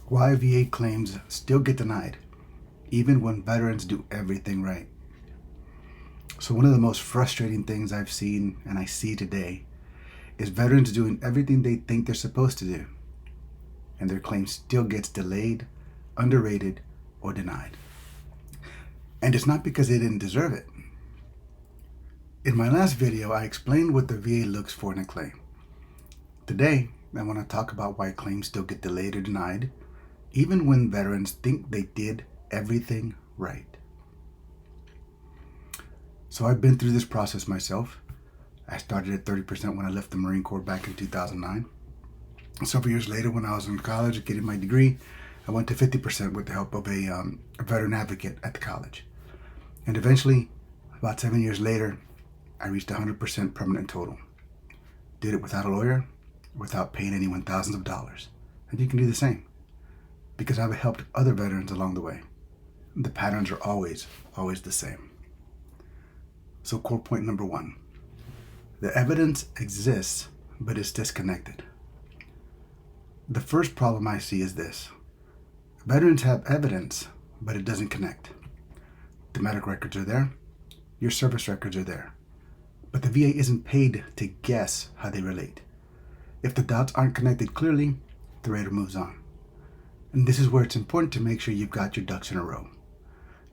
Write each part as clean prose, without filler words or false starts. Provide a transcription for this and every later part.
Why VA claims still get denied, even when veterans do everything right. So, one of the most frustrating things I've seen and I see today is veterans doing everything they think they're supposed to do, and their claim still gets delayed, underrated, or denied. And it's not because they didn't deserve it. In my last video, I explained what the VA looks for in a claim. Today, I want to talk about why claims still get delayed or denied, even when veterans think they did everything right. So I've been through this process myself. I started at 30% when I left the Marine Corps back in 2009. Several years later, when I was in college getting my degree, I went to 50% with the help of a veteran advocate at the college. And eventually, about 7 years later, I reached 100% permanent total. Did it without a lawyer, without paying anyone thousands of dollars. And you can do the same, because I've helped other veterans along the way. The patterns are always the same. So core point number 1, the evidence exists, but it's disconnected. The first problem I see is this: veterans have evidence, but it doesn't connect. The medical records are there, your service records are there, but the VA isn't paid to guess how they relate. If the dots aren't connected clearly, the rater moves on. And this is where it's important to make sure you've got your ducks in a row.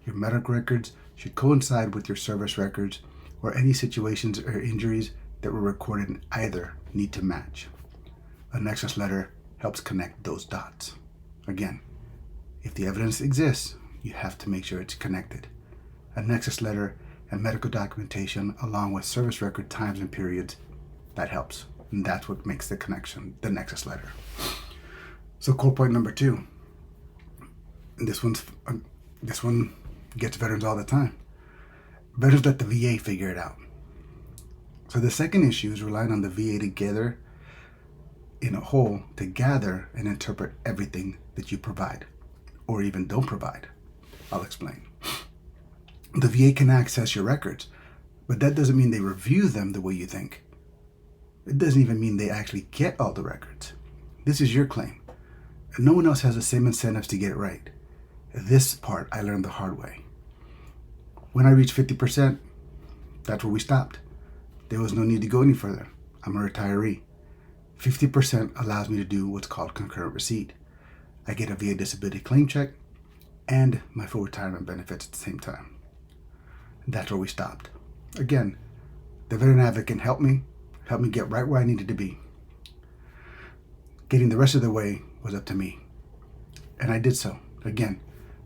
Your medical records should coincide with your service records, or any situations or injuries that were recorded in either need to match. A nexus letter helps connect those dots. Again, if the evidence exists, you have to make sure it's connected. A nexus letter and medical documentation, along with service record times and periods, that helps. And that's what makes the connection, the nexus letter. So core point number 2, and this one gets veterans all the time. Veterans let the VA figure it out. So the second issue is relying on the VA together in a whole to gather and interpret everything that you provide, or even don't provide. I'll explain. The VA can access your records, but that doesn't mean they review them the way you think. It doesn't even mean they actually get all the records. This is your claim, and no one else has the same incentives to get it right. This part I learned the hard way. When I reached 50%, that's where we stopped. There was no need to go any further. I'm a retiree. 50% allows me to do what's called concurrent receipt. I get a VA disability claim check and my full retirement benefits at the same time. That's where we stopped. Again, the veteran advocate helped me get right where I needed to be. Getting the rest of the way was up to me. And I did so, again,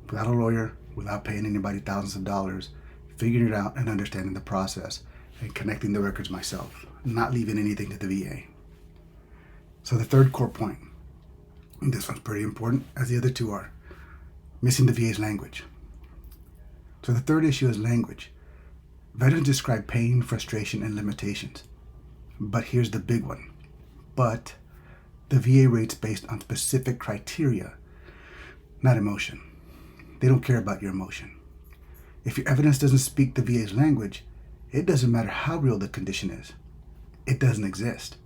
without a lawyer, without paying anybody thousands of dollars, figuring it out and understanding the process and connecting the records myself, not leaving anything to the VA. So the third core point, and this one's pretty important, as the other two are, missing the VA's language. So the third issue is language. Veterans describe pain, frustration, and limitations. But here's the big one. But the VA rates based on specific criteria, not emotion. They don't care about your emotion. If your evidence doesn't speak the VA's language, it doesn't matter how real the condition is. It doesn't exist.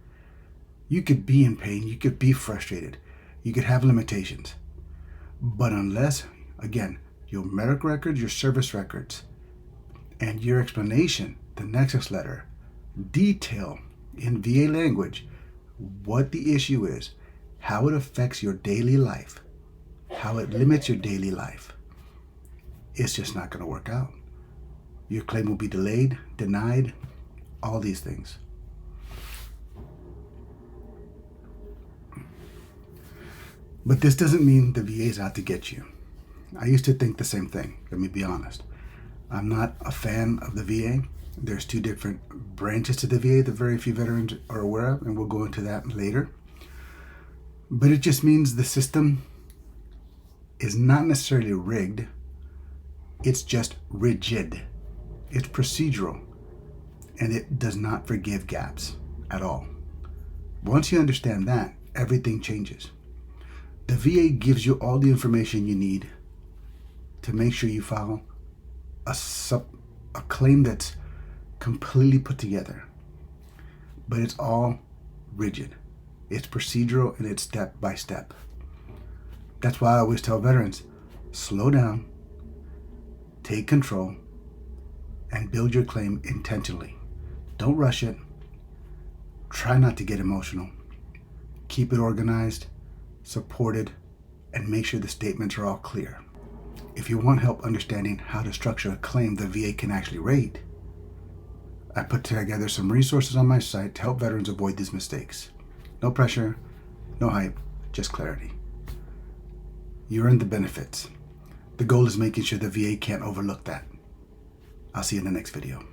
You could be in pain, you could be frustrated, you could have limitations. But unless, again, your medical records, your service records, and your explanation, the nexus letter, detail in VA language what the issue is, how it affects your daily life, how it limits your daily life, it's just not going to work out. Your claim will be delayed, denied, all these things. But this doesn't mean the VA is out to get you. I used to think the same thing, let me be honest. I'm not a fan of the VA. There's 2 different branches to the VA that very few veterans are aware of, and we'll go into that later. But it just means the system is not necessarily rigged, it's just rigid. It's procedural, and it does not forgive gaps at all. Once you understand that, everything changes. The VA gives you all the information you need to make sure you file a claim that's completely put together. But it's all rigid. It's procedural and it's step by step. That's why I always tell veterans, slow down, take control, and build your claim intentionally. Don't rush it. Try not to get emotional. Keep it organized, supported, and make sure the statements are all clear. If you want help understanding how to structure a claim the VA can actually rate, I put together some resources on my site to help veterans avoid these mistakes. No pressure, no hype, just clarity. You earn the benefits. The goal is making sure the VA can't overlook that. I'll see you in the next video.